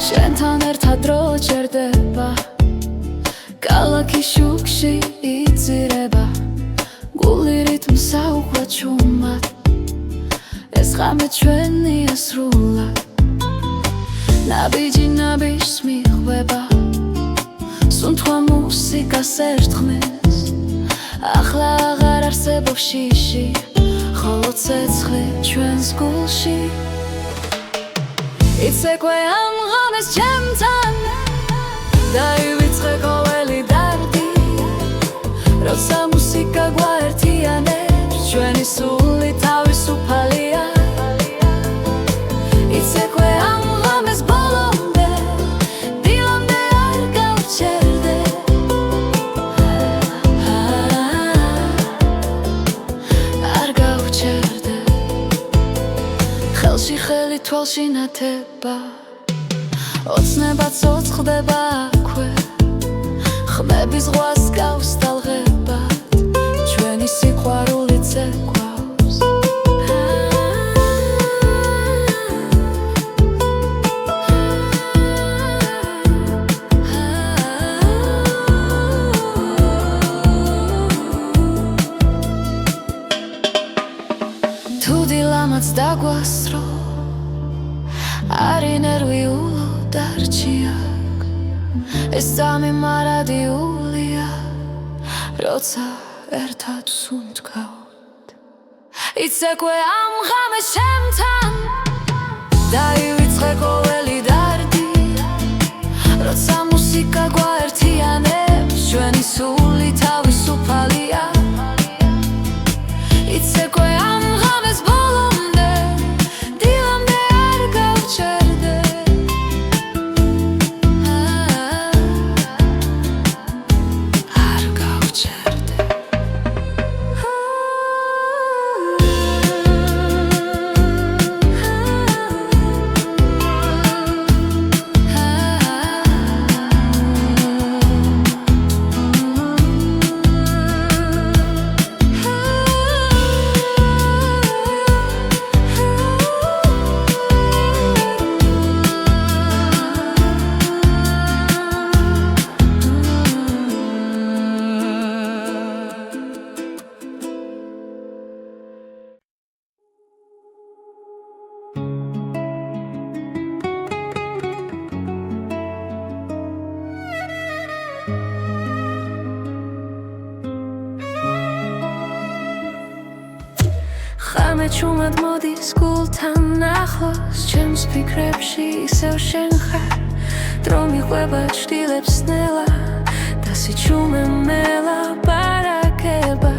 შენთან ერთად დრო ჩერდება ქალაქის შუქში იძირება გული რიტმს აუხვა ჩუმად ეს ღამე ჩვენია სრულად ნაბიჯი ნაბიჯს მიხვდება სუნთქვა მუსიკას ერთხმის ახლა აღარ არსებობს შიში ხოლო ცეცხლი ჩვენს გულში იცეკვე ამ ღამეს ჩემთან დაივიწყე ყოველი დარდი როცა მუსიკა გვაერთიანებს ჩვენი სული თავისუფალია იცეკვე ამ ღამეს ბოლომდე დილამდე არ გავჩერდე არ გავჩერდე ხელში ხელი თვალში ნათება ოცნება ცოცხლდება აქვე ხმები ზღვას გავს ტალღებად ჩვენი სიყვარული ცეკვავს თუ დილამაც დაგვასრო არი ნერვიულო დარჩიაკ ეს ძამი მარადიულია როცა ერთად სუნთქავთ იცეკვე ამ ღამეს ჩემთან დაივიწყე ყოველი დარდი როცა მუსიკა გვაერთიანებს ჩვენი სული თავისუფალია იცეკვე ამ ღამეს ბოლომდე დილამდე არ გავჩერდე არ გავჩერდე ღამე ჩუმად მოდის გულთან ახლოს ჩემს ფიქრებში ისევ შენ ხარ დრო მიყვება ჩtildeებს ნელა და სიჩუმე მელაპარაკება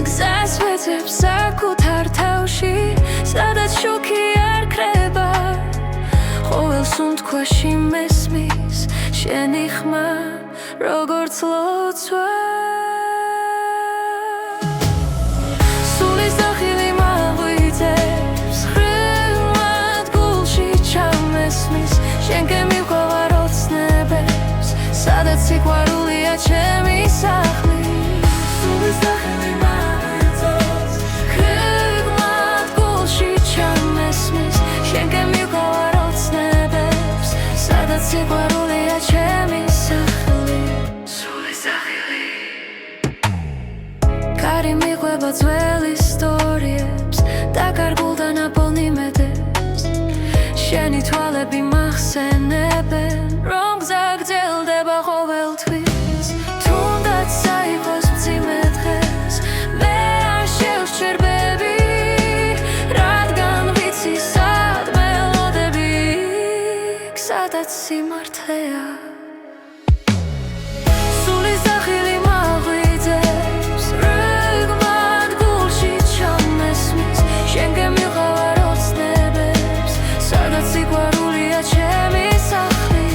გზას ვეძებს საკუთარ თავში სადაც შუქი არ ქრება ყოველ სუნთქვაში მესმის შენი ხმა როგორც ლოცვა სულის დახილი შენ გემივყავარ ოცნებებს სადაც სიყვარულია ჩემი სახლი სულის დახილი მაგვიწევს ხრიგმად გულში ჩამესმის შენ გემივყავარ ოცნებებს სადაც სიყვარულია ჩემი სახლი სულის დახილი კარი მიყვება ძველ ისტორიებს დაკარგულ და ნაპოვნი მეტებს შენი თვალები მახსენებენ რომ გზა გრძელდება ყოველთვის თუნდაც საიღოს მძიმე დღეს მე არ შევსჯერბები რადგან ვიცი სად მელოდები სადაც სიმართლეა სულის დახილი მაგვიწევს რიგმად გულში ჩამესმის შენ გემივყავარ ოცნებებს სადაც სიყვარულია ჩემი სახლი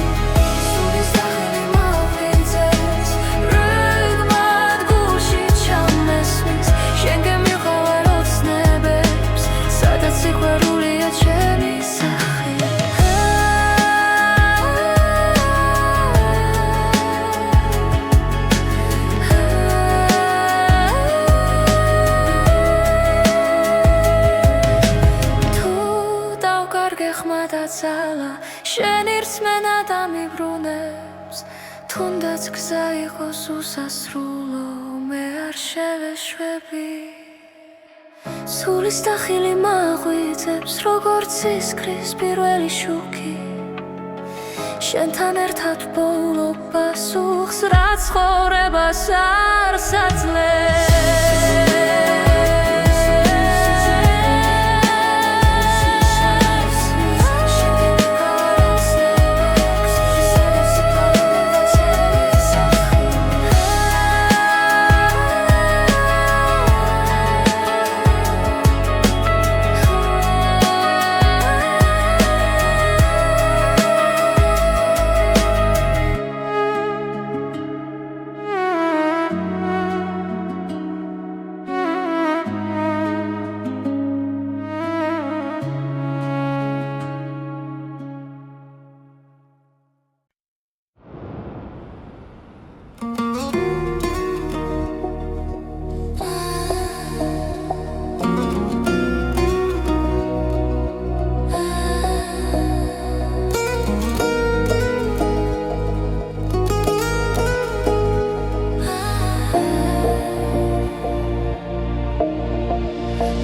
სულის დახილი მაგვიწევს რიგმად გულში ჩამესმის შენ გემივყავარ ოცნებებს სადაც სიყვარულია ჩემი სახლი შენი რწმენა დამიბრუნებს თუნდაც გზა იყოს უსასრულო მე არ შევეშვები სულის დახილი მაღვიძებს როგორც ისკრის პირველი შუქი შენთან ერთად ბოლო პასუხს რაც ცხოვრებას არ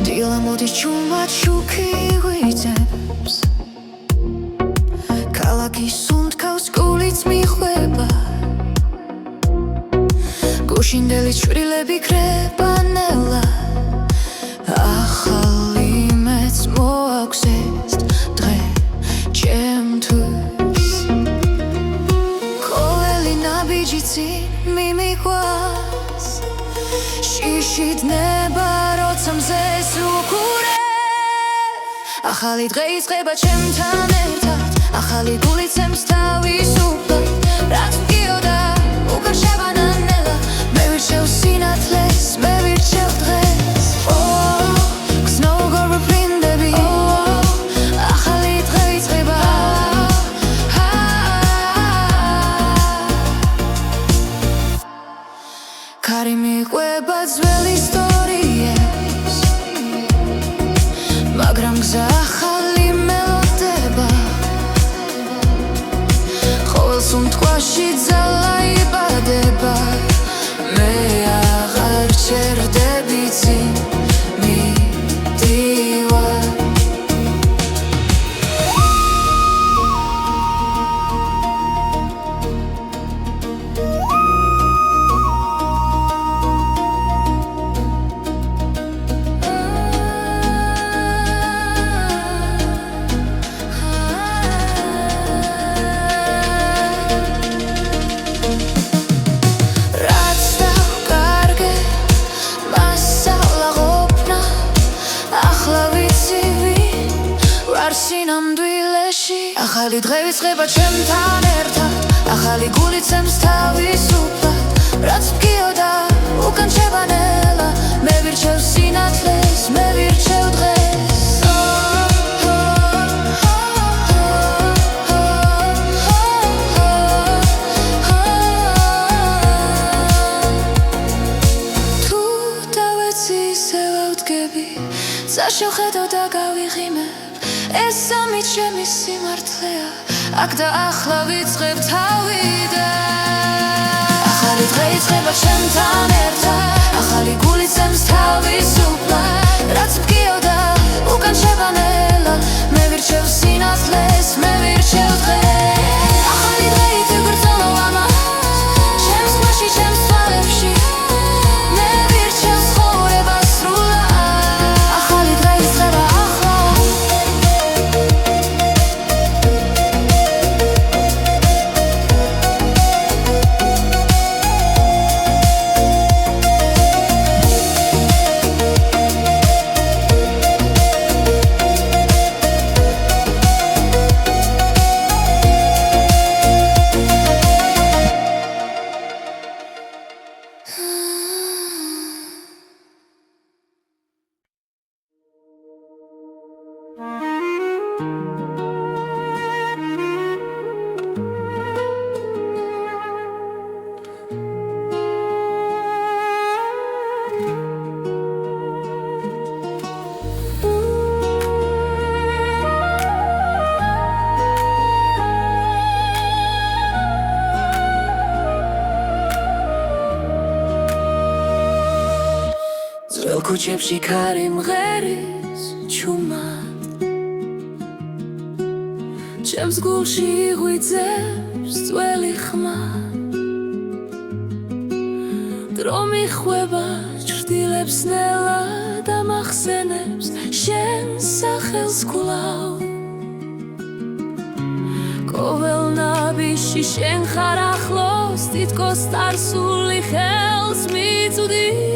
დილამოდის ჩუმად შუქი ღვიძებს ქალაქის სუნთქავს გულიც მიხვება გუშინდელი შვრილები ქრება ნელა ახალი მეც მოაქვს ეს დღე ჩემთვის ყოველი ნაბიჯი წინ მიმიყვას შიშიდნება როცა მზეს უყურებ ახალი დღე იწყება ჩემთან ერთად ახალი გულიცემს თავისუფლად რაც მგიოდა უკან შევანანელა მე ვირჩევ სინათლეს მე ვირჩევ დღეს გზნო გორბლინდები ახალი დღე იწყება ქარი მიყვება ძველ ისტორიებს მაგრამ გზა ახალი მელოდება ყოველ სუნთქვაში ძალა იბადება მე აღარ ჩერდები წინ მიდივარ ახალი დღე იწყება ჩემთან ერთად ახალი გულიცემს თავისუფლად რაც მგიოდა უკან შევანელა მე ვირჩევ სინათლეს მე ვირჩევ დღეს თუ დავეცი ისევ ავდგები საშოხედო და გავიღიმებ ეს სამი ჩემი სიმართლეა აქ და ახლა ვიწყებ თავიდან ახალი დღე იწყება ჩემთან ერთად ახალი გულიცემს თავისუფლად რაც მგიოდა უკან შევანელა მე ვირჩევ სინათლეს მე ვირჩევ დღეს ახალი დღე ითეგვერძოლო ამას ჩემს მაში ჩემს თვალებში მე ვირჩევ ცხოვრებას სრულად ახალი დღე იწყება ქუჩებში ქარი მღერის ჩუმა ჩემს გულში ღვიძებს ძველი ხმა დრო მიხვება ჭრდილებს ნელა და მახსენებს შენ სახელს კვლავ ყოველ ნაბიჯში შენ ხარ ახლოს თითქოს წარსული ხელს მიწვდის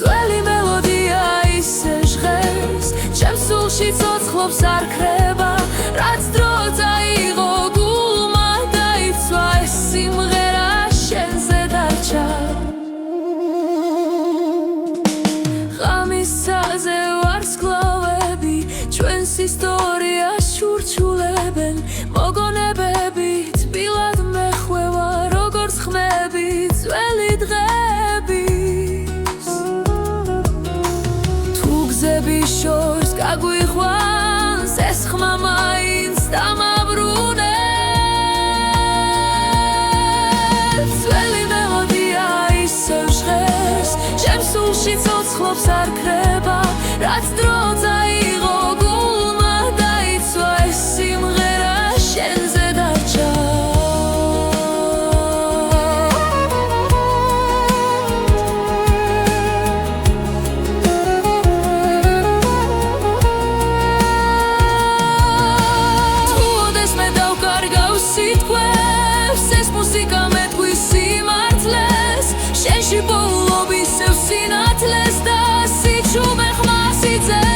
ძველი მელოდია ისე ჟღერს ჩემს სულში ცოცხლობს არ ქრება რაც დრო წაიღო გულმა დაიცვა ეს სიმღერა შენზე დარჩა ღამისაზე ვარსკვლავები ჩვენს ისტორიას ჩურჩულებენ მოგონებები თბილად მეხვევა როგორც ხმები ძველი დღების თუ გზების შორს გაგვიხვანს ეს ხმა მაინც დამაბრუნებს ძველი მელოდია ისევ ჟღერს ჩემს სულში ცოცხლობს არ ქრება რაც დრო წაიღო გულმა დაიცვა ეს სიმღერა შენზე დარჩა თუ ოდეს მე დავკარგავ სიტყვებს ეს მუსიკა მეტყვის სიმართლეს შენში პოულობ ისევ სინათლეს და სიჩუმე ხმას იძენს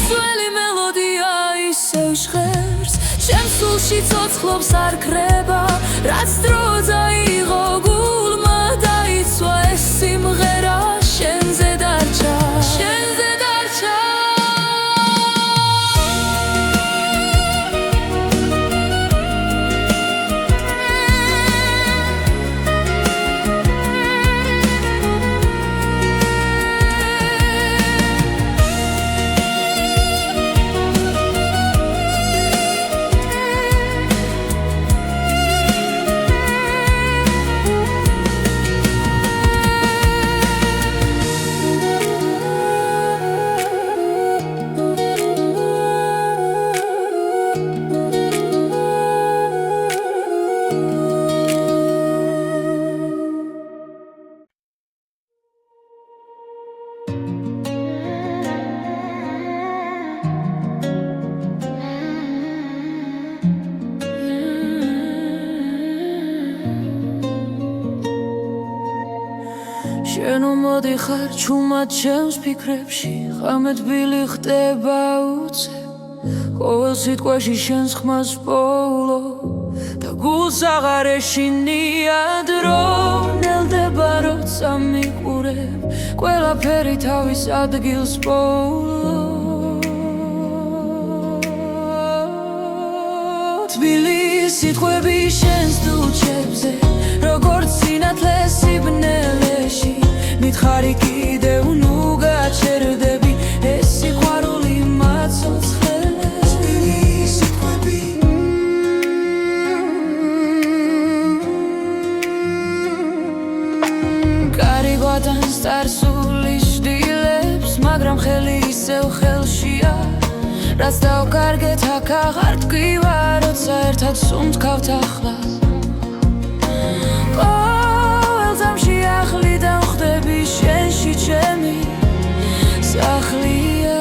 ძველი მელოდია ისევ ჟღერს ჩემს სულში ცოცხლობს არ ქრება რაც დრო წაიღო გულმა დაიცვა ეს სიმღერა შენზე დარჩა შენზე დარჩა შენ მოდი ხარ ჩუმად ჩემს ფიქრებში ღამე თბილი ხდება უცებ ყოველ სიტყვაში შენს ხმას პოულო და გულს აღარ ეშინია დრო ნელდება როცა მიყურებ ყველაფერი თავის ადგილს პოულო თბილი სიტყვები შენს დუჩებზე როგორც სინათლეს სიბნელეში მითხარი კიდევ ნუ გაჩერდები ეს სიყვარული მაცოცხლეს თბილი სიტყვები კარი გვატანს წარსული შდილებს მაგრამ ხელი ისევ ხელშია რაც დავკარგეთ აქ აღარ ტკივა როცა ერთად სუნთქავთ ახლა ყოველ წამში ახლიდან ხდები შენში ჩემი სახლია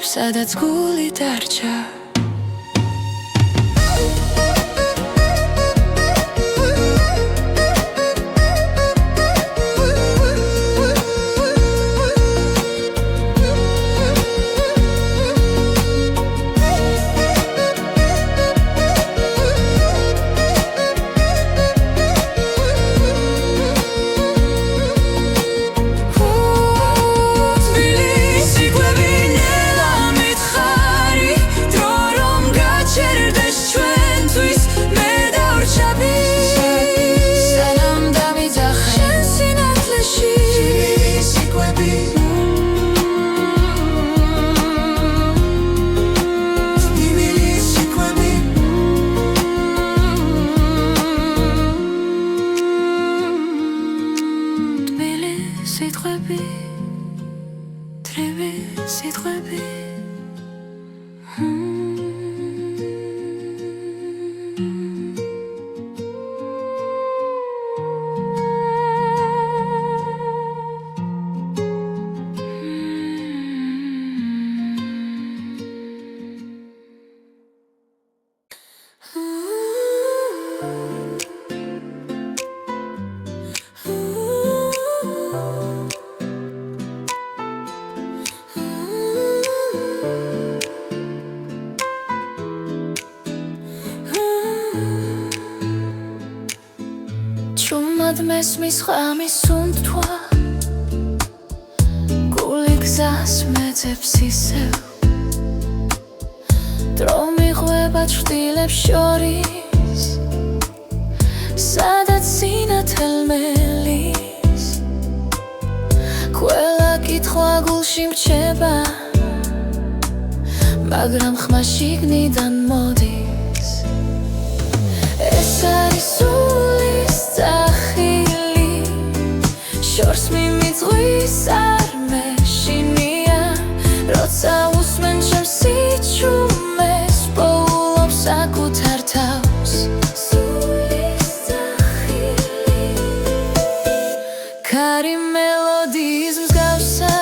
სადაც გული დარჩა მესმის ხამის უნდთვა გული გზას მეძებს ისევ დრო მიღვება ჩრდილებს შორის სადაც სინათელ მელის ყველა კითხვა გულში მრჩება მაგრამ ხმა შიგნიდან მოდის ეს არის სულის ძახილი შორს მიმიწვის არ მეშინია როცა უსმენ ჩემს სიჩუმეს პოულობს საკუთარ თავს სულის ძახილი ქარი მელოდიის მსგავსა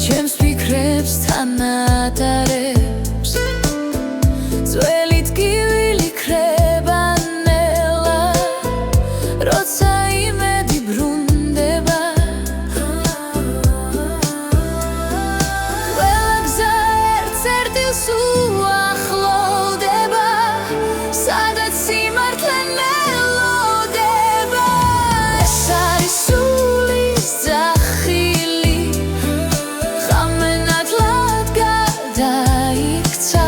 ჩემს ფიქრებს თან ატარებს ძველი ტკივილი ქრება ნელა როცა იმედი ბრუნდება ყველა გზა ერთ-ერთილს უახლოვდება სადაც სიმართლე ნელოდება ეს არის სულის ძახილი ხამენადლად გადაიქცა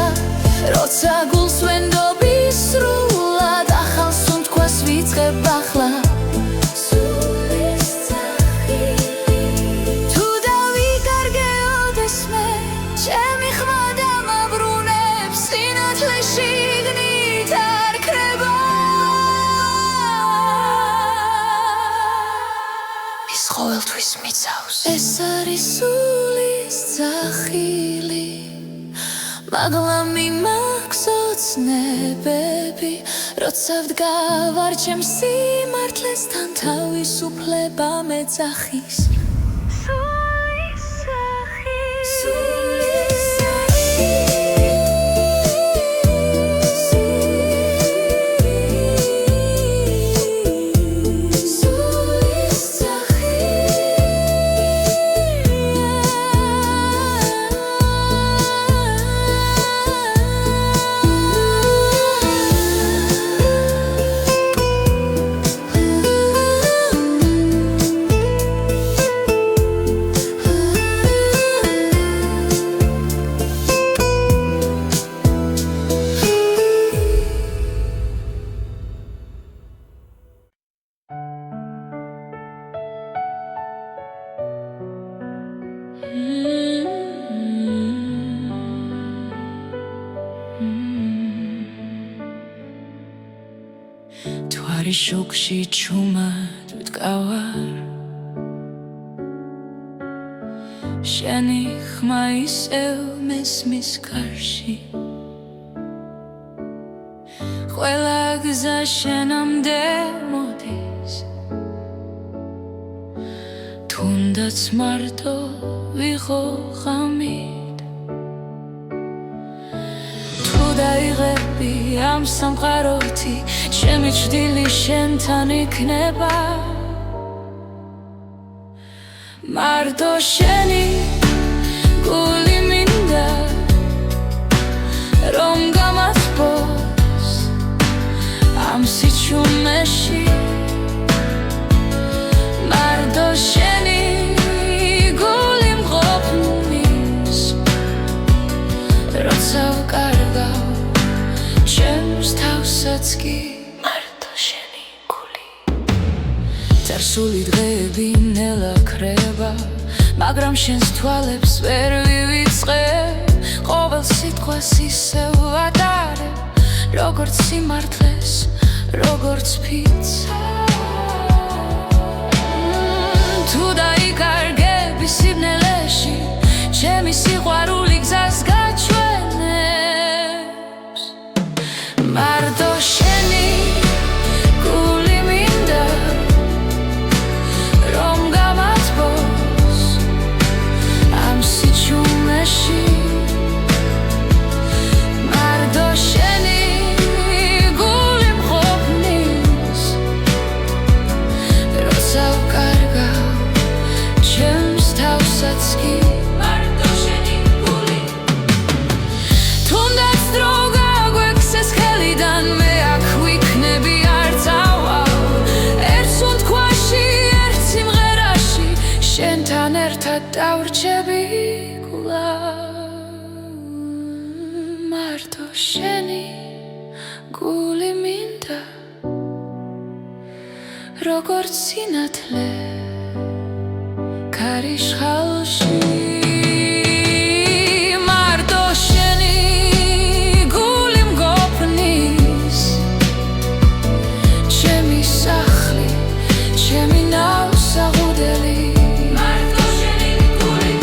როცა გულს ვენდობის სრულად ახალ სუნთქვას ვიწყებ ახლა სულის ძახილი თუ დავიკარგეოდეს მე ჩემი ხმა დამაბრუნებს სინათლე შიგნით არ ქრება ის ყოველთვის მიცავს ეს არის სულის ძახილი მაღლა მიმაქვს ოცნებები როცა ვდგავარ ჩემს სიმართლესთან თავისუფლება მეძახის სულის თვარი შუქში ჩუმად ვდგავარ შენი ხმა ისევ მესმის გარში ყველა გზა შენამდე მოდის თუ თუნდაც მარტო ვიყო ღამით თუ დაიღები ამ სამყაროთი ჩემი ჭრილი შენთან იქნება მარტო შენი გული მინდა რომ გამასპოს ამ სიჩუმეში მარტო შენი გული მყოფნის როცა ვკარგავ ჩემს თავსაც კი მარტო შენი გული წარსული დღეები ნელა ქრება მაგრამ შენს თვალებს ვერ ვივიწყებ ყოველ სიტყვას ისევ ვატარებ როგორც სიმართლეს როგორც ფიცა თუ დაიკარგები სიბნელეში ჩემი სიყვარული გზას გაჩვენებს მარტო შენი გული მინდა რომ გამასპოს ამ სიჩუმეში მარტო შენი გული მყოფნის როცა ვკარგავ ჩემს თავსაც კი მარტო შენი გული თუნდაც დრო გაგვექცეს ხელიდან მე აქ ვიქნები არ წავალ ერთ სუნთქვაში ერთ სიმღერაში შენთან ერთად დავრჩები მარტო შენი გული მინდა როგორც სინათლე ქარიშხალში მარტო შენი გული მგოფნის ჩემი სახლი ჩემი ნავსაღუდელი მარტო შენი გული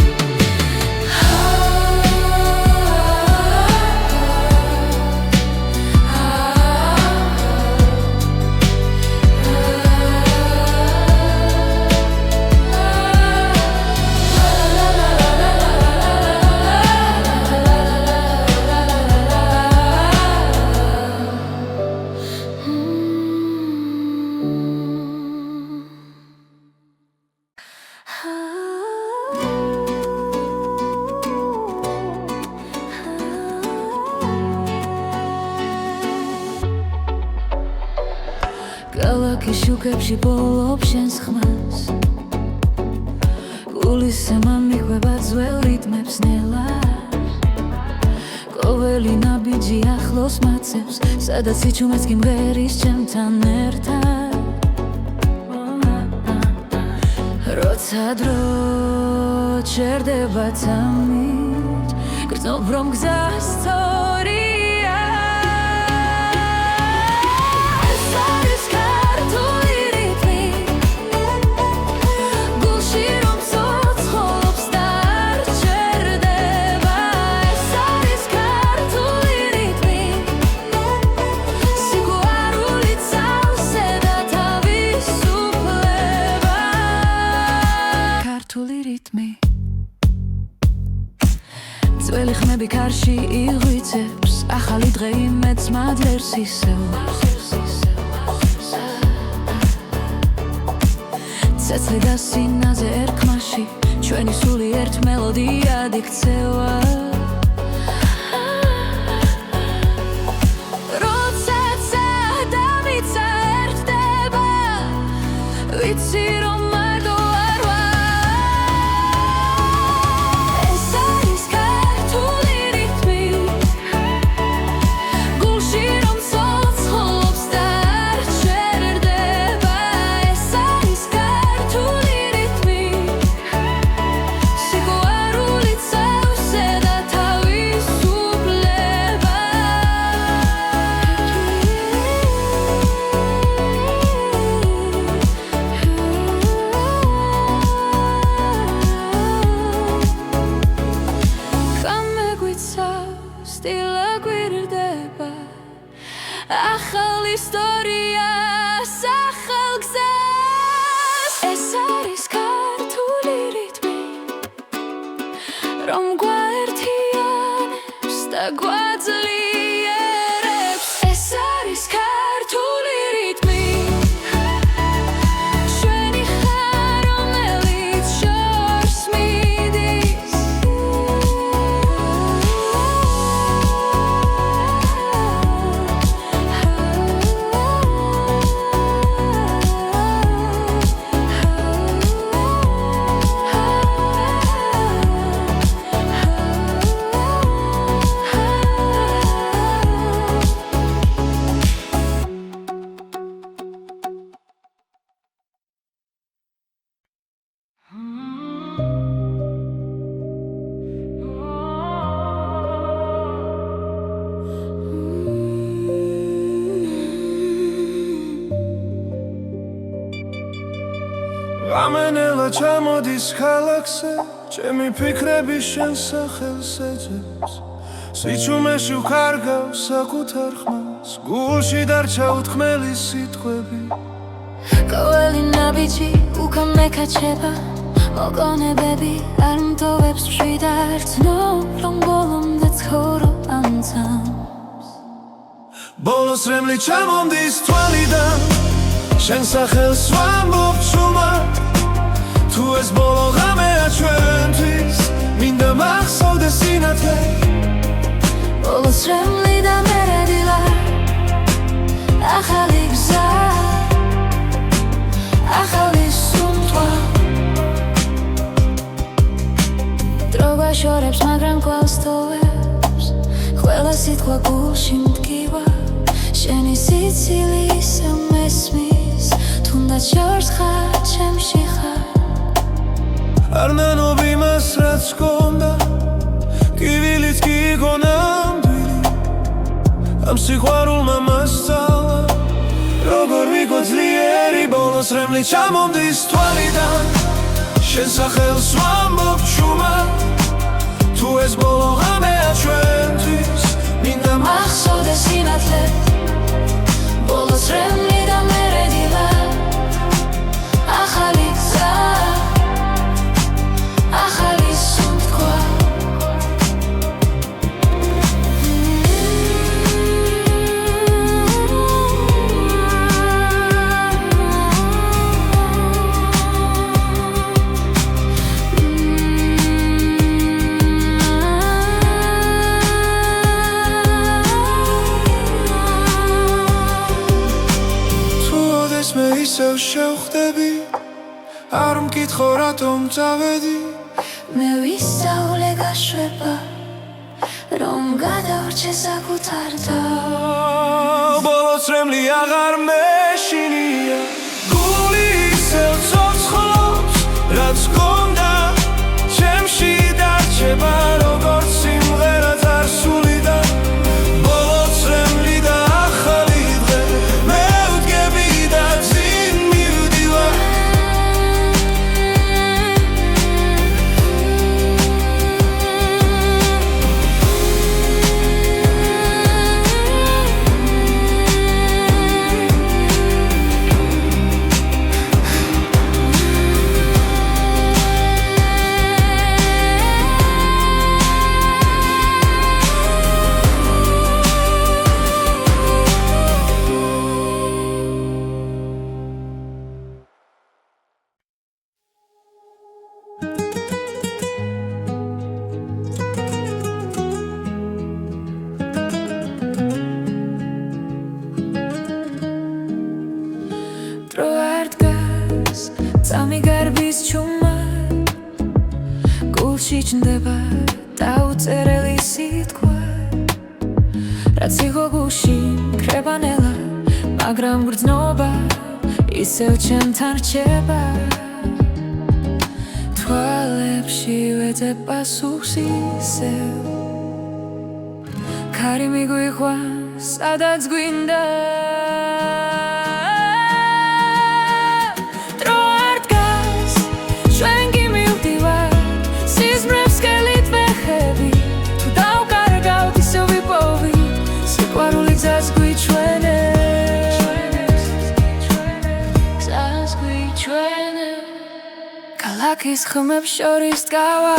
ქალაქის შუქებში ბოლობ შენს ხმას გულისემა მიხვება ძველ რიტმებს ნელა ყოველი ნაბიჯი ახლოს მაცევს სადაც სიჩუმეც კი მღერის ჩემთან ერთად როცა დრო ჩერდება თამით გრძნობ რომ გზა სწორია ეს არის ქართული რიტმი გულში რომ ცოცხლობს დარჩერდება ეს არის ქართული რიტმი სიყვარული წავსე და თავისუფლება ქართული რიტმი ძველი ხმები ქარში იღვიწებს ახალი დღე იმედს მადლერს ისევ ცეცხლი და სინაზე ერქმაში ჩვენი სული ერთ მელოდიად იქცევა როდესაც ადამიცა ერთდება ვიცი რომ მარტო არ ვარ ეს არის ქართული რიტმი გულში რომ ცოცხლობს დარჩერდება ეს არის ქართული რიტმი სიყვარული წავსე და თავისუფლება სტილა გვირდება ახალ ისტორიას ახალ გზას ეს არის ქართული რომ გვაერთიანებს და გვაძლიერებს. ეს არის ქართული რიტმი, ჩვენი ხარ, რომელიც შორს მიდის. Ամենելա ჩამოდის ქალაქზე, ჩემი ფიქრები შენ სახელს ეძებს. სიჩუმეში ვქარგავს საკუთარ ხმას, გულში დარჩა უთქმელი სიტყვები. ყოველი ნაბიჯი უკან მეკაჩება, მოგონებები არ მტოვებს მშვიდად. ცნობ რომ ბოლომდე ცხოვრობ ამ ძამს. ბოლოს რემლი ჩამომდის თვალიდან, შენ სახელს ვამბობ ჩუმად. თუ ეს ბოლო ღამეა ჩვენთვის, მინდა მახსოვდეს სინათლე. ბოლოს რემლი და მერე დილა, ახალი გზა, ახალი სუნთქვა. დრო გვაშორებს, მაგრამ კვლავ სტოვებს, ყველა სიტყვა გულში მდგივა. შენი სიცილი ისევ მესმის, თუნდაც შორს ხარ, ჩემში ხარ. არ ნანობ იმას რაც გქონდა, კივილიც კი იყო ნამდვილი. ამ სიყვარულმა მასწავლა, როგორ ვიყო ძლიერი. ბოლოს რემლი ჩამომდის თვალიდან, შენ სახელს ვამბობ ჩუმად. თუ ეს ბოლო ღამეა ჩვენთვის, მინდა მახსოვდეს სინათლე. ბოლოს რემლი და მერე დილა, ახალი გზა, ახალი სუნთქვა. მე ისევ შევხვდები, არ მკითხო რატომ წავედი. მე ვისწავლე გაშვება, რომ გადავრჩე საკუთარ თავს. ბოლოს რემლი აღარ მეშინია, გული ისევ ცოცხლობს, რაც გქონდა ჩემში დარჩება, როგორც სიმღერა წარსულიდან. ბოლოს რემლი და ახალი დღე, მე ვდგები და წინ მივდივარ. დრო არ დგას, წამი გარბის ჩუმად, გულში ჩნდება დაუწერელი სიტყვა. რაც იყო გულში მკრება ნელა, მაგრამ გრძნობა ისევ ჩემთან რჩება. თვალებში ვეძებ პასუხს ისევ, ქარი მიგვიყვანს სადაც გვინდა. დრო არ დგას, ჩვენ კი მივდივართ, სიზმრებს სკელით ვეხები. თუ დავკარგავთ ისევ ვიპოვი, სიყვარული გზას გვიჩვენებს, გზას გვიჩვენებს. ქალაქის ხმებს შორის დგავა,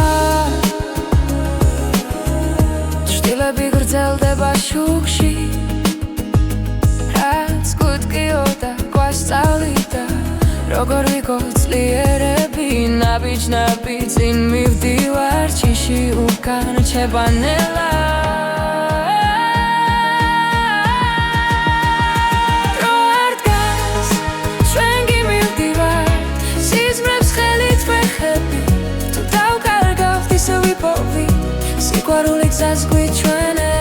შუქში რაც გუტკიოდა გვასწავლიდა როგორ ვიყო ძლიერები ნაბიჯ-ნაბიჯ წინ მივდივარ ჯიში უკან ჩებანელა დრო არ დგას ჩვენ გიმივდივართ სიზმრებს ხელით ვეხები თუ დავკარგავთ ისე ვიპოვით სიყვარული გზას გვიჩვენებს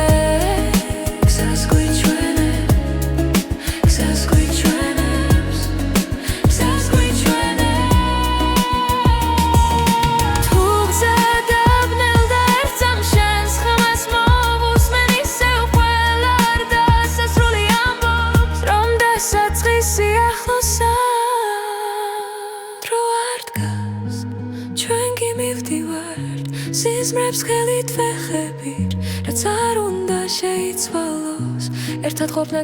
თუ გზა დაბნელ და ერთ წამშენს ხმას მოვუსმენ ისევ ყველა არ დასასრული ამბობს რომ დასაწყისი ახლოსა დრო არ დგას ჩვენ გიმივდივართ სიზმრებს ხელით ვეხებით რაც არ უნდა შეიცვალოს ერთად ყოფნა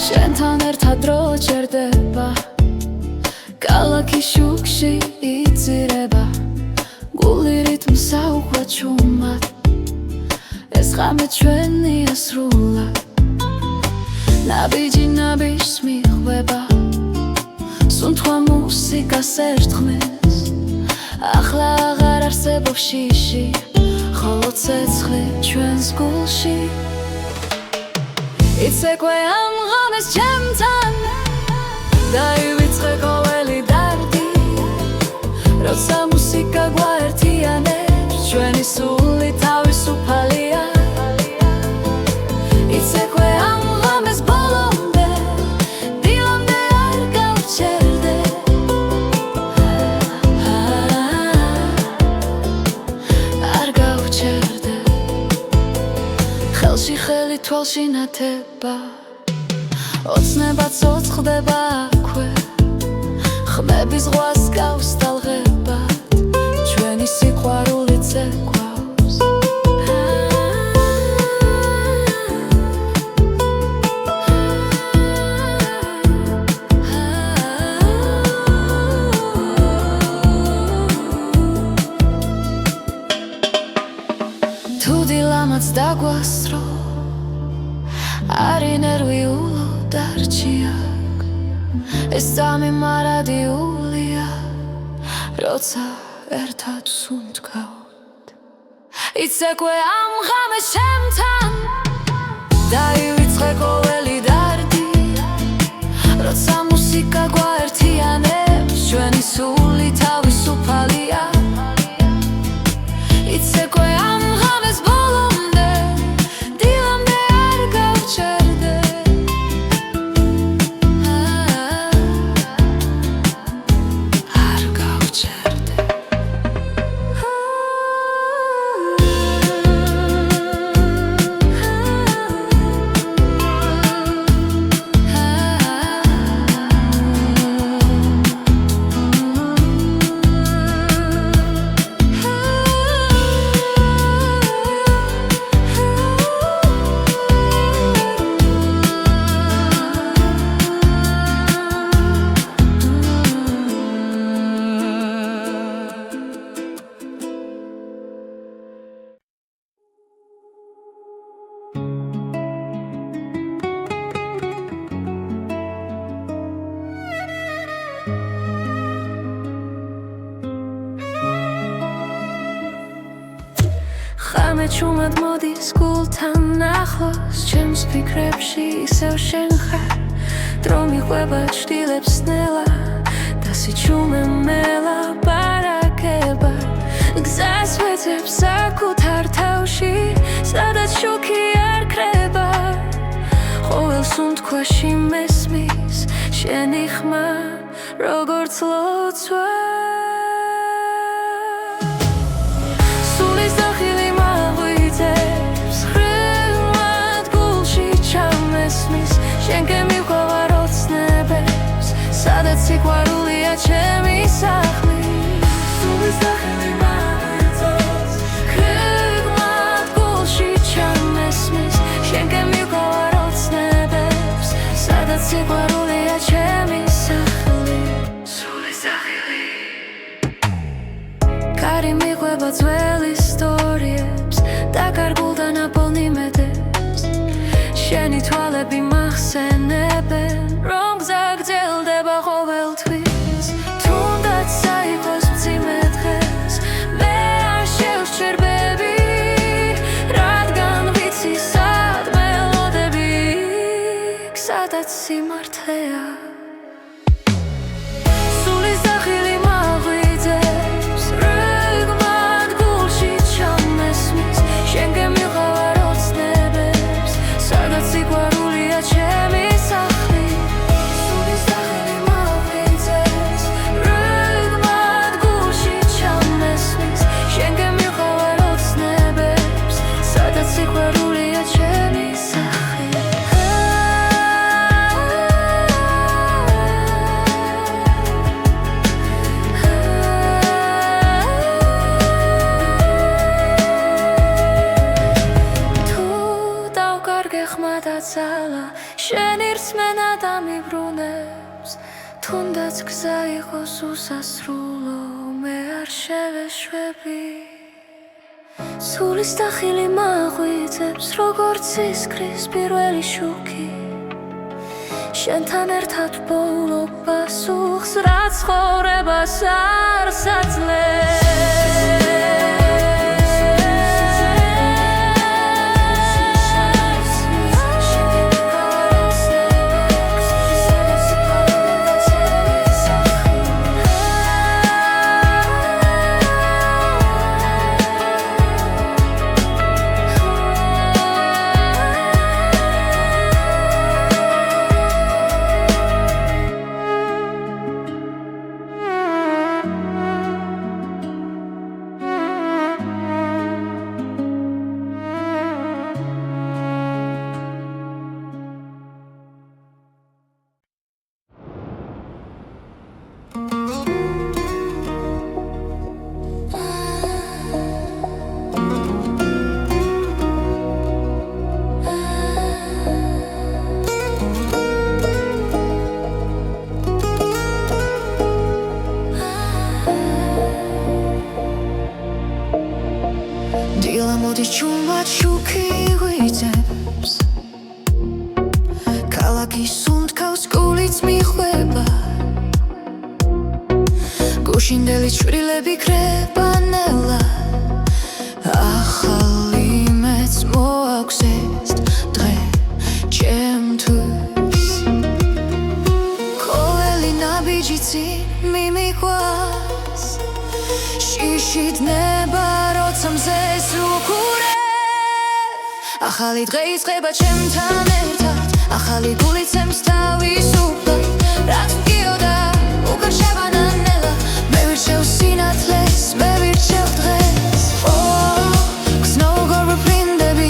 შენთან ერთად დრო ჩერდება ქალაქის შუქში იძირება გული რიტმს აუხვა ჩუმად ეს ღამე ჩვენია სრულად ნაბიჯი ნაბიჯს მიხვდება სუნთქვა მუსიკას ერთხმეს ახლა აღარ არსებობს შიში ხოლო ცეცხლი ჩვენს გულში იცეკვე ამ ღამეს ჩემთან დაივიწყე ყოველი დარდი როცა მუსიკა გვაერთიანებს ჩვენი სული თავისუფალია იცეკვე ამ ღამეს ბოლომდე დილამდე არ გავჩერდე არ გავჩერდე ხელში ხელი თვალში ნათება ოცნება ცოცხლდება აქვე ხმების ზღვას გავს ტალღებად ჩვენი სიყვარული წეკვავს თუ დილამაც დაგვასრო არი ნერვიულო დარჩიაკ ეს წამი მარადიულია როცა ერთად სუნთქავთ იცეკვე ამ ღამეს ჩემთან დაივიწყე ყოველი დარდი როცა მუსიკა გვაერთიანებს ჩვენი სული თავისუფალია იცეკვე ამ ღამეს ბოლომდე დილამდე არ გავჩერდე არ გავჩერდე ხამე ჩუმად მოდის გულთან ახლოს ჩემს ფიქრებში ისევ შენ ხარ დრო მიყვება ჩtildeებს ნელა და სიჩუმე მელაპარაკება გზას ვეძებ საკუთარ თავში სადაც შუქი არ ქრება სუნთქვაში მესმის შენი ხმა როგორც ლოცვა სულის დახილი მაღვიძებს ხრილად გულში ჩამესმის შენ გემიყვარ ოცნებებს სადაც სიყვარულია ჩემი სახლი სულის დახილი მაღვიძებს ხრილად გულში ჩამესმის შენ გემიყვარ ოცნებებს სადაც სიყვარულია ჩემი სახლი სულის დახილი კარი მიყვება ძველ ისტორიებს და კარგულ და ნაპოვნი მედებს შენი თვალები მახსენებენ რომ გზა გრძელდება ყოველთვის თუნდაც საიყოს მძიმე დღეს მე არ შევსჯერბები რადგან ვიცი სად მელოდები სადაც სიმართლეა სულის დახილი მაღვიძებს რიგმად გულში ჩამესმის შენ გემიყვარ ოცნებებს სადაც სიყვარულია ჩემი სახლი სულის დახილი მაღვიძებს რიგმად გულში ჩამესმის შენ გემიყვარ ოცნებებს სადაც სიყვარულია ჩემი სახლი Xmadacala შენი რწმენა დამიბრუნებს თუნდაც გზა იყოს უსასრულო მე არ შევეშვები სულის დახილი მაღვიძებს როგორც ისკრის პირველი შუქი შენთან ერთად ბოლო პასუხს რაც ცხოვრებას არ საძლებს დილა მოდის ჩუმად შუქი ღვიძებს ქალაქის სუნთქავს გულიც მიხვება გუშინდელი ჩვრილები ქრება ნელა ახალი მეც მოაქვს ეს დღე ჩემთვის ყოველი ნაბიჯი წინ მიმიყვას შიში დნება როცა მზეს ვუქურე ახალი დღე იწყება ჩემთან ერთად ახალი გულიცემს თავისუფლად რაც მგიოდა უკან შევანანელა მე ვირჩევ სინათლეს მე ვირჩევ დღეს გზნოუ გორბაფრინდები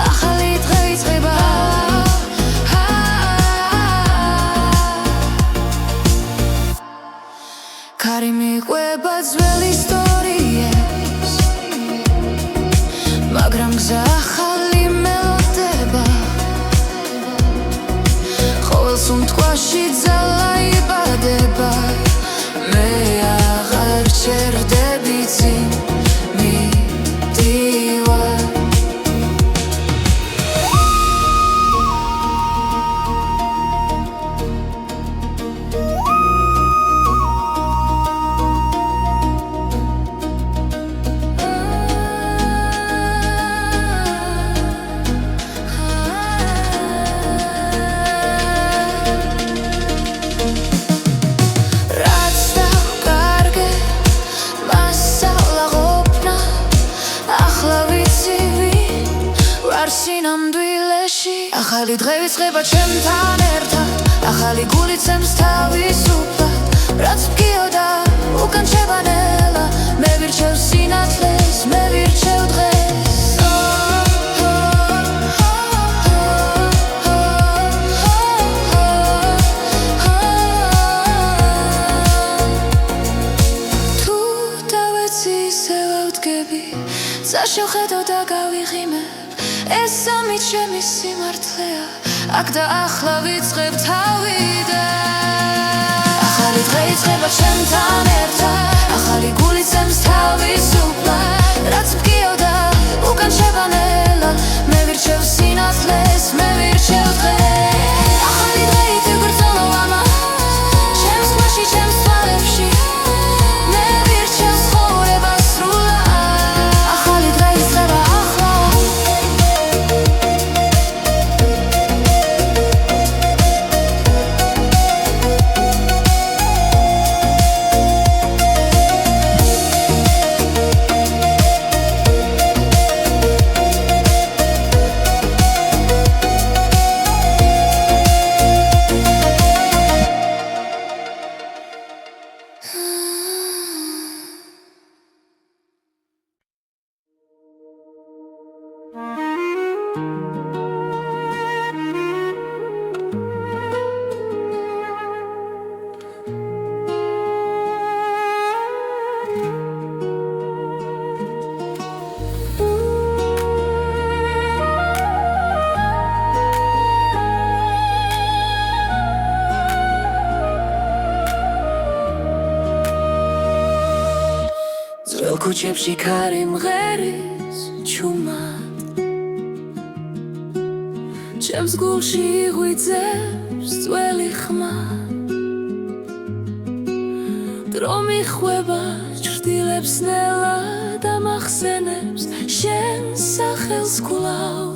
ახალი დღე იწყება კარი მიყვება ძველ ისტორიებს მაგრამ გზა ახალი მელოდება ყოველ სუნთქვაში ძალა იბადება მე აღარ ჩერდები წინ მიდივარ ახალი დღე ვიწყება ჩემთან ერთად, ახალი გული ცემს თავისუფლად, რაც მგიოდა უკან შევანელა, მე ვირჩევ სინათლეს, მე ვირჩევ დღეს. თუ დავეცი ისე ვავდგები, საშევხედო და გავიღიმებ, ეს სამით ჩემი სიმართლეა, აქ და ახლა ვიწყებ თავიდან. ახალი დღე იწყება ჩემთან ერთად, ახალი გული ცემს თავისუფლად, რაც მგიოდა უკან შევანელა, მე ვირჩევ სინათლეს, მე ვირჩევ დღეს. ახალი დღე ითეგვერძელო ამას, ჩემს ხმაში, ჩემს თვალებში, მე ვირჩევ ცხოვრებას სრულად. ახალი დღე იწყება ახლა. ძველ ქუჩებში ქარი მღერის ჩუმა, ჩემს გულში იღვიძებს ძველი ხმა, დრო მიხვება ჩრდილებს ნელა და მახსენებს შენ სახელს კვლავ.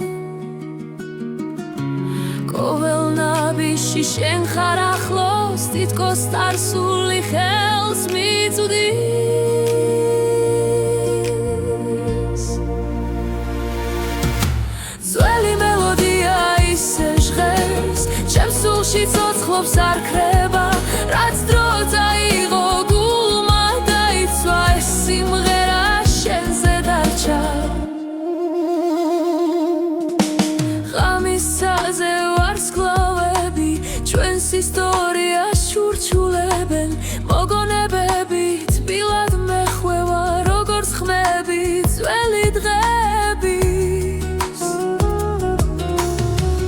ყოველ ნაბიჯში შენ ხარ ახლოს, თითქოს წარსული ხელს მიწვდის. ძველი მელოდია ისე ჟღერს, ჩემს სულში ცოცხლობს არ ქრება, რაც დრო წაიღო გულმა დაიცვა, ეს სიმღერა შენზე დარჩა. ღამისაზე ვარსკვლავები ჩვენს ისტორიას ჩურჩულებენ, მოგონებები თბილად მეხვევა, როგორც ხმები ძველი დღების.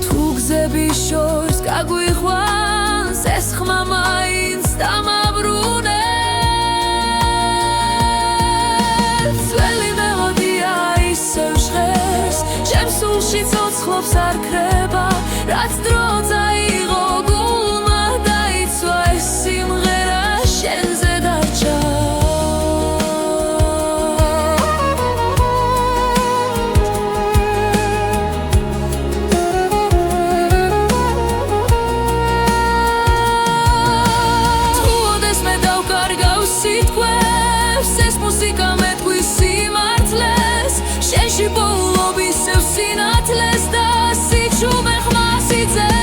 თუ გზების შორს გაგვიხვანს ეს ხმა მაინც დამაბრუნებს. ძველი მელოდია ისევ ჟღერს, ჩემს სულში ცოცხლობს არ ქრება, რაც დრო წაიღო გულმა დაიცვა, ეს სიმღერა შენზე დარჩა. თუ ოდეს მე დავკარგავ სიტყვებს, ეს მუსიკა მეტყვის სიმართლეს, შენში პოულობ ისევ სინათლეს და სიჩუმე ხმას იძენს.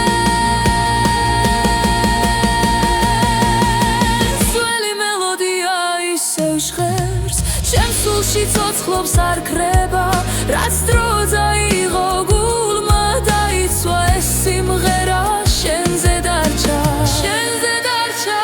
ძველი მელოდია ისევ ჟღერს, ჩემს სულში ცოცხლობს არ ქრება, რაც დრო წაიღო გულმა დაიცვა, ეს სიმღერა შენზე დარჩა, შენზე დარჩა.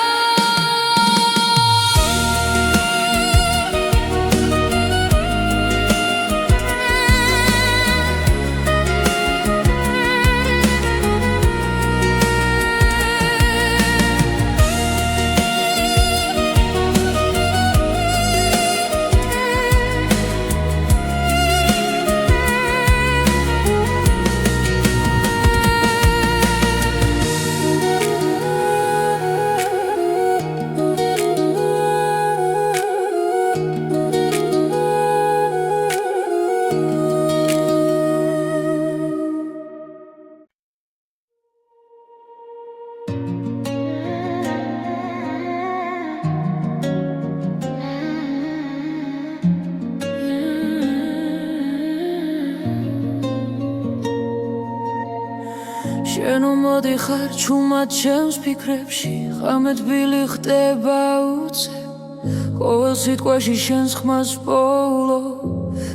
შენ მომოდიხარ ჩუმად ჩემს ფიქრებში ღამე თბილი ხდება უცებ ყოველ სიტყვაში შენს ხმას პოულო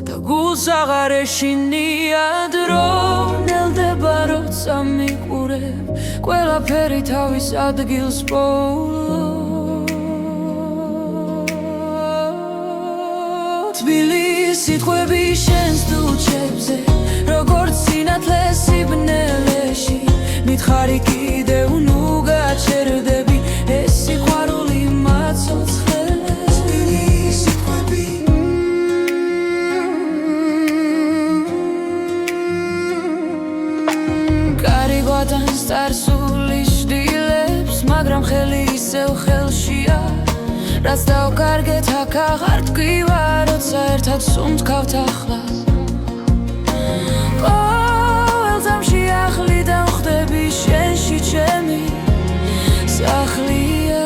და გულს აღარ ეშინია დრო ნელდება როცა მიყურებ ყველაფერი თავის ადგილს პოულო თბილი სიტყვები შენს დუჩებზე როგორც სინათლე სიბნელეში მითხარი კიდევ ნუ გაჩერდები ეს სიყვარული მაცოცხლეს თბილი სიტყვები კარი გვატანს წარსულის შდილებს მაგრამ ხელი ისევ ხელშია რაც დავკარგეთ აქ აღარ ტკივა როცა ერთად სუნთქავთ ახლა ყოველ ძამში ახლიდან ვხდები შენში ჩემი სახლია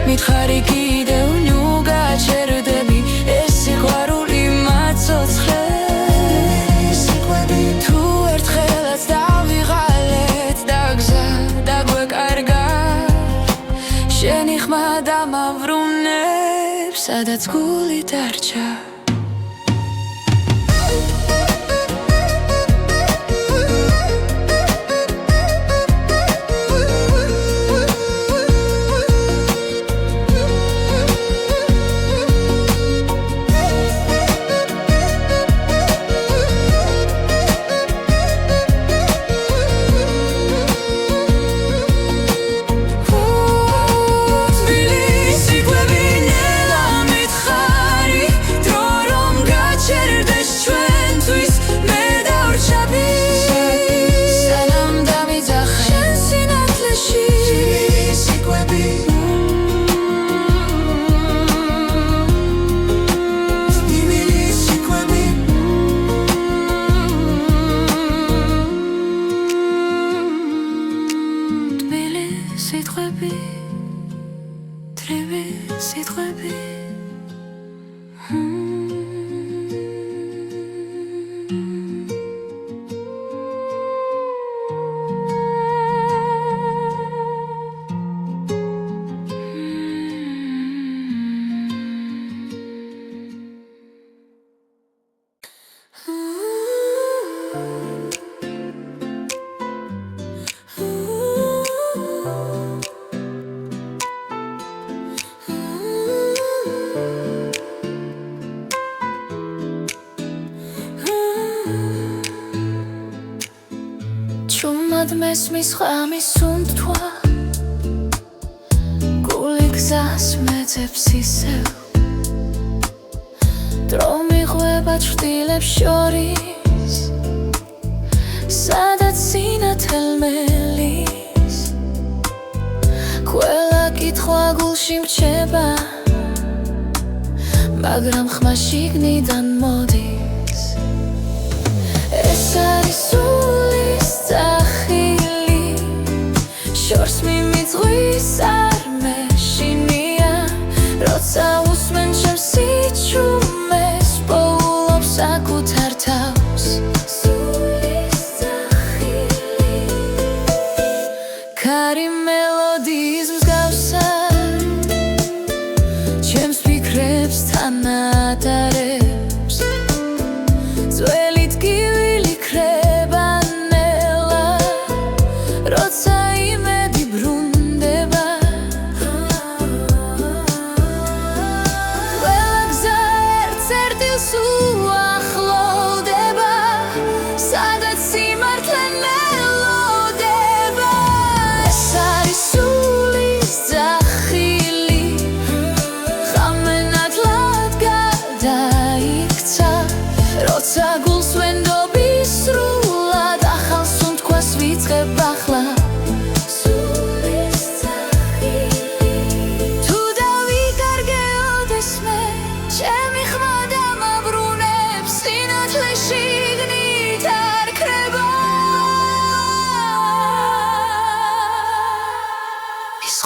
მითხარი კიდევ ნუ გაჩერდები ეს სიყვარული მაცოცხლეს თუ ერთხელაც დავიღალეთ და გზა დაგვეკარგა შენი ხმა დამავრუნებს სადაც გული დარჩა სიტყვები ჩუმად მესმის ხამის სუნთქვა გული გზას მეძებს ისევ დრო მიღვება ჩრდილებს შორის სადაც სინათელ მელის ყველა კითხვა გულში მრჩება მაგრამ ხმა შიგნიდან მოდის ეს არის სულის წახილი შორს მიმიძღვის არ მეშინია როცა უსმენ ჩემს სიჩუმეს პოულობს საკუთარ თავს სულის წახილი კარი მელოდიის მსგავსა ჩემს ფიქრებს თანატარებს ძველი ტკივილი ქრება ნელა როცა იმედი ბრუნდება ყველა გზა ერთ-ერთილს უახლოვდება სადაც სიმართლე მელოდება ეს არის სულის ძახილი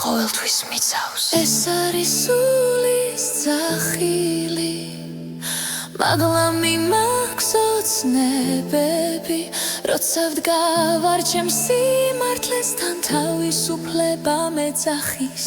ყოველთვის მიცავს ეს არის სულის ძახილი მაღლა მიმაქვს ოცნებები როცა ვდგავარ ჩემს სიმართლესთან თავისუფლება მეძახის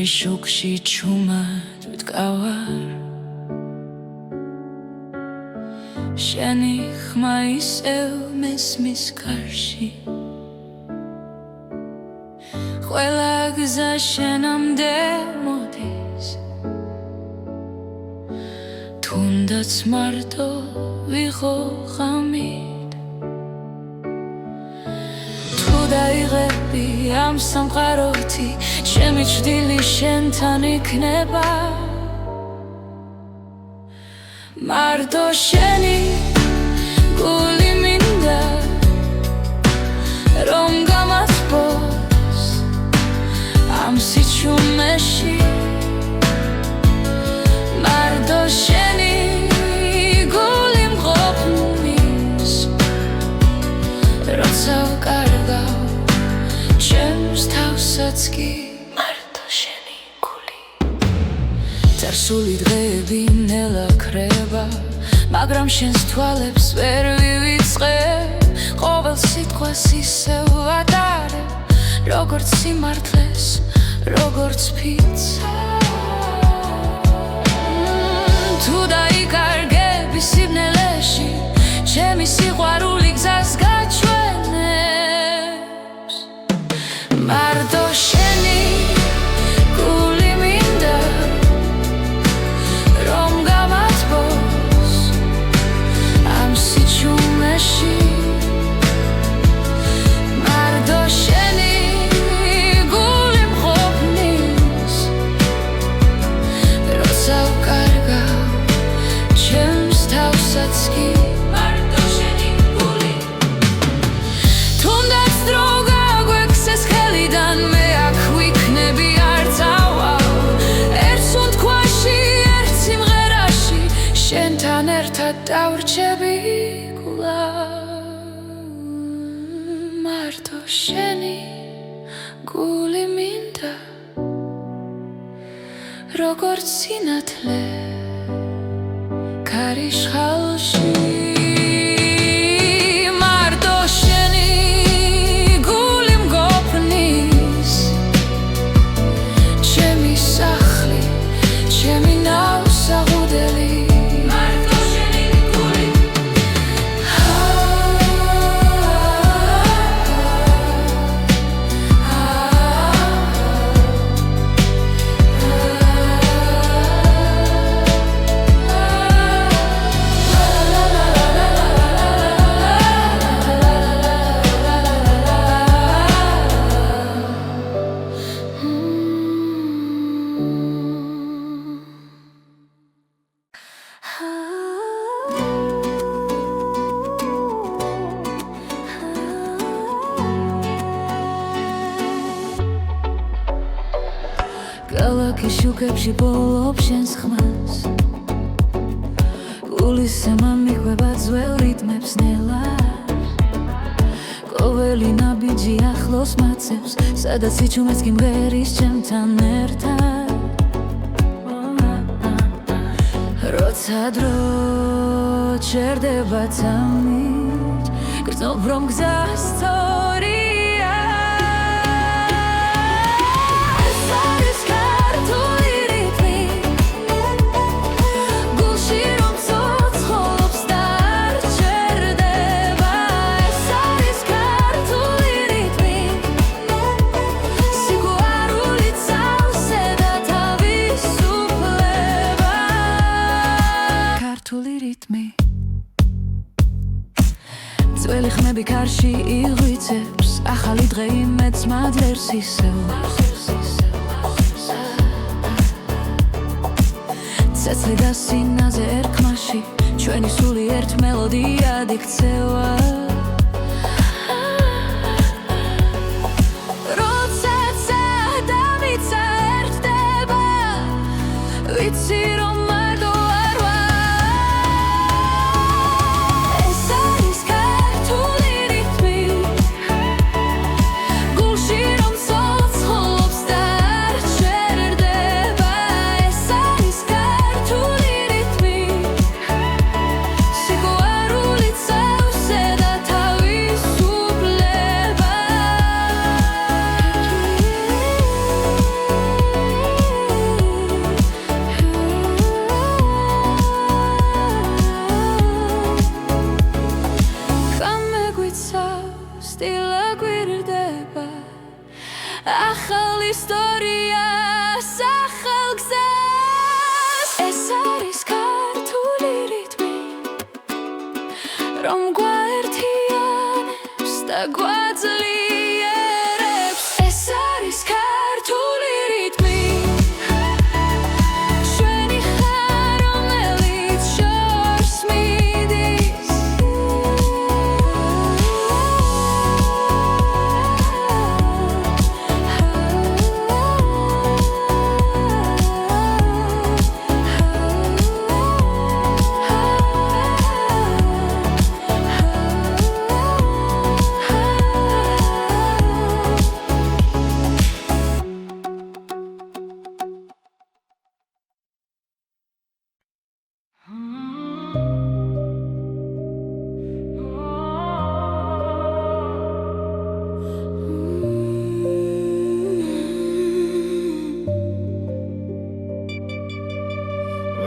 შუქში ჩუმად ვდგავარ შენი ხმა ისევ მესმის გარში ყველა გზა შენამდე მოდის თუნდაც მარტო ვიყო ღამით თუ დაიღები ამ სამყაროთი ჩემი ჭრილი შენთან იქნება მარტო შენი გული მინდა რომ გამათბოს ამ სიჩუმეში მარტო შენი გული მყოფნის როცა ვკარგავ ჩემს თავსაც კი წარსული დღეები ნელა ქრება მაგრამ შენს თვალებს ვერ ვივიწყე ყოველ სიტყვას ისევ ვატარებ როგორც სიმართლეს როგორც ფიცა თუ დაიკარგები სიბნელეში ჩემი სიყვარული გზას გაჩვენებს მარტო შენი მარტო შენი გული მყოფნის როცა ვკარგავ ჩემს თავსაც კი მარტო შენი გული თუნდაც დრო გაგვექცეს ხელიდან მე აქ ვიქნები არ წავალ ერთ სუნთქვაში ერთ სიმღერაში შენთან ერთად დავრჩები მარტო შენი გული მინდა როგორც სინათლე ქარიშხალში მარტო შენი გული მგოფნის ჩემი სახლი ჩემი ნავსაღუდელი ქალაქის შუქებში ბოლობ შენს ხმას გულის სემა მიხვება ძველ რიტმებს ნელა ყოველი ნაბიჯი ახლოს მაცევს სადაც სიჩუმეს გიმღერის ჩემთან ერთად როცა დრო ჩერდება თამით გრძნობ რომ გზა სწორია ეს არის ქართული რიტმი ხმები კარში იღვიწებს ახალი დღე იმედს მადლერს ისევ ცეცხლი და სინაზე ერქმაში ჩვენი სული ერთ მელოდიად იქცევა როდესაც დავიცა ერთდება ვიცი რომ მარტო არ ვარ ეს არის ქართული რითმი გულში რომ ცოცხლობს და არ ჩერდება ეს არის ქართული რითმი სიყვარული წევსე და თავისუფლება სტილა გვირდება ახალ ისტორიას ახალ გზას ეს არის ქართული რითმი რომ გვაერთიანებს და გვაძლიერებს ეს არის ქართული რითმი ჩვენი ხარ რომელიც შორს მიდის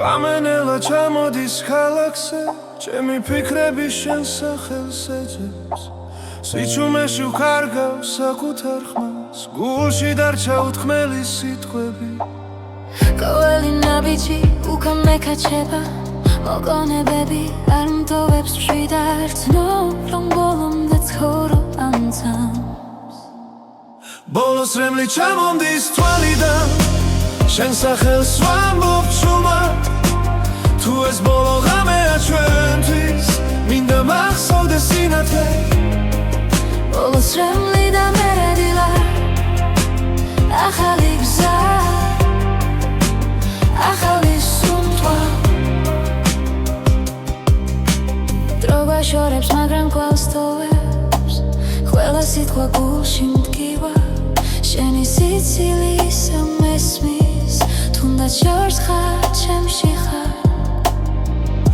Ամենելը չամոդիս խալաքսե Չեմի պիքրեբի շեն սախել սեջեps Սիչում է շուք արգավ սակուտ արխմաս Գուլշի դարչա ութխմելի սիտխվեբի Կովելի նաբիջի ուկա մեկաչեպա Մոգոնեբեբի արմտովեպս պշվիդարց Նով ռոմ բոլում դեց խորո անցամս Բոլոս ռեմլի չամոդիս թվալիդան Շեն սախել սվան բոբ չումա Tu es բոլողամե աչվենտիս Մինդը մախսով դեսինատ է Բոլոս ռեմլի դա մերեդիլա Ախալի գզա Ախալի սունտվա Տրոգա շորեպս մագրան կվաստովեպս Խվելա սիտքվա գուլշի մտկիվա Շենի սիցիլիսը մեսմիս Թունդա չորս խաչ եմ շիխա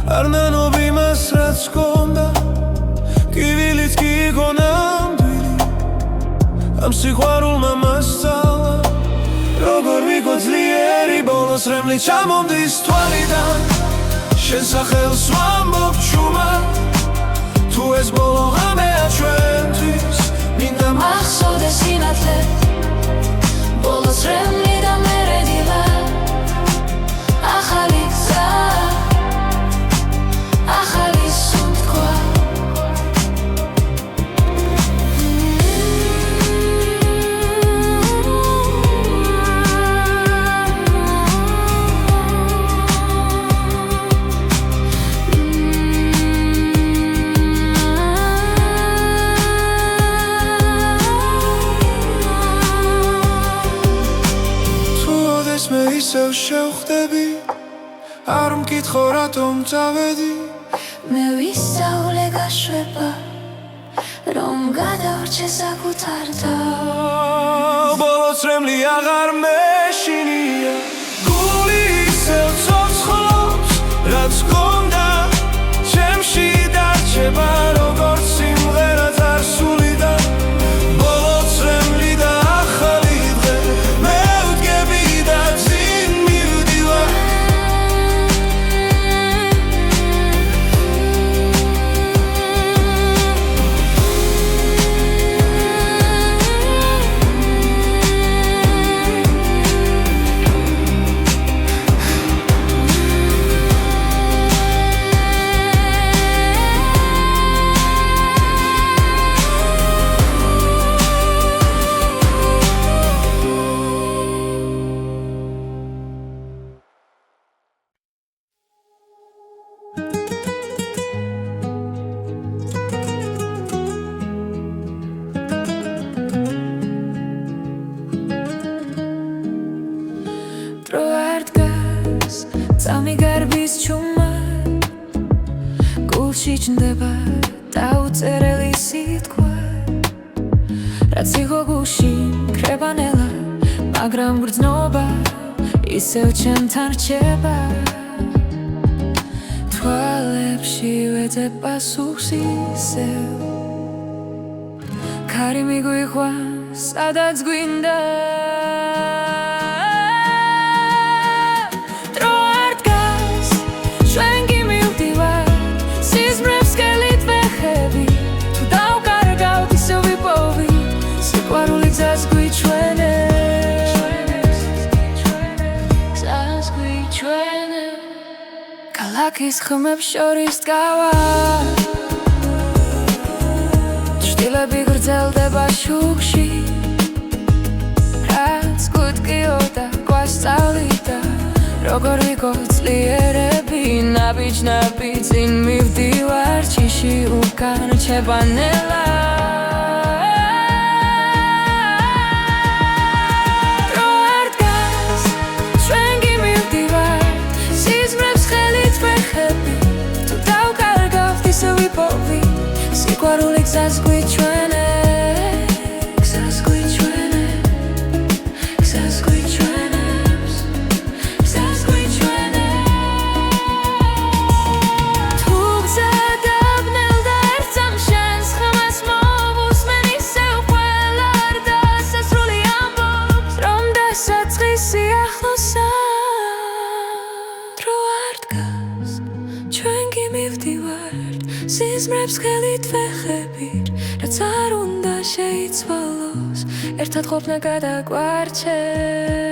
Arnanovi masrats konda Kivilitski konam dvili Am sihvarul mamastala Rogor mi kozlieri Bolos remli chamom dis tvalidan Shen sachel svan bok chuma Tu es bologame achventis Minda Machso desinatle Bolos remli da meredila Achali gza ახალი სუნთქვა Tu odes me iseu sheuxdebi Ar mkitxo ratom წავედი მე ვისწავლე გაშვება რომ გადავრჩე საკუთარ ბოლოს რემლი აღარ მეშინია გული ისევ ცოცხლობს რაც გონდა ჩემში დარჩება როგორც სიმღერა წარსულიდან ბოლოს რემლი და ახალი დღე მე ვდგები და წინ მივდივარ სამი გარბის ჩუმა გულში ჩნდება დაუწერელი სიტყვა რაც იყო გულში კრებანელა მაგრამ გრძნობა ისევ ჩემთან რჩება თვალებში ვეძებ პასუხს ისევ ქარი მიგვიყვანს სადაც გვინდა დრო არ დგას ჩვენ კი მივდივართ სიზმრებს სკელით ვეხებით თუ დავკარგავთ ისევ ვიპოვით სიყვარული გზას გვიჩვენებს ქალაქის ხმებს შორის დგავა ჭრილები გრძელდება შუქში რაც გუტკიოდა გვასწავლიდა როგორ ვიყო ძლიერები ნაბიჯ-ნაბიჯ წინ მივდივარ ჯიში უკან რჩებანელა სიყვარული გზას გვიჩვენებს თუ გზა დაბნელ და ერთ სამშენს ხმას მოვუსმენ ისევ ყველა არ დასასრული ამბობს რომ დასაწყისი ახლოსა დრო არ დგას ჩვენ კი მივდივართ სიზმრებს ხელით ვეხებით რაც არ უნდა შეიცვალოს ერთად ყოფნა გადაგვარჩევს